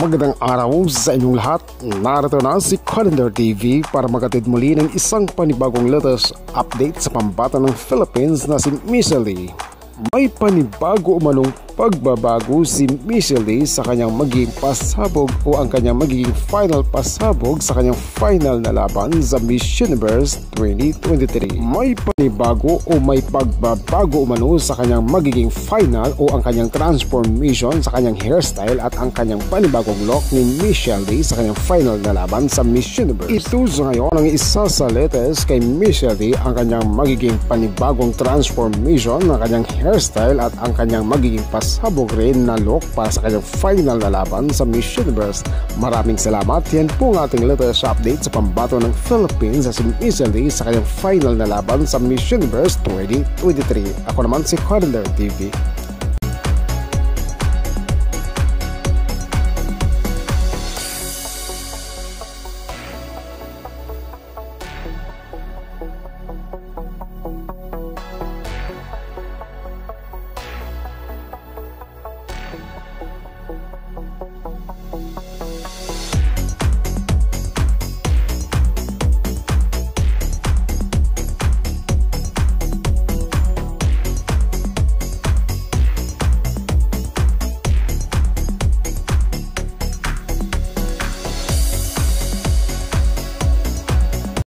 Magandang araw sa inyong lahat. Narito na si Calendar TV para magatid muli ng isang panibagong latest update sa pambato ng Philippines na si Michelle Lee. May panibago umanong pagbabago si Michelle Lee sa kanyang magiging pasabog o ang kanyang magiging final pasabog sa kanyang final na laban sa Miss Universe 2023. May panibago o may pagbabago umano sa kanyang magiging final o ang kanyang transformation sa kanyang hairstyle at ang kanyang panibagong look ni Michelle Lee sa kanyang final na laban sa Miss Universe. Ito sa ngayon ang isa sa latest kay Michelle Lee, ang kanyang magiging panibagong transformation ng kanyang hairstyle at ang kanyang magiging pasabog rin na look para sa kanyang final na laban sa Miss Universe. Maraming salamat. Yan po ang ating latest update sa pambato ng Philippines sa si Michelle Lee sa kanyang final na laban sa Miss Universe 2023. Ako naman si Calendar TV.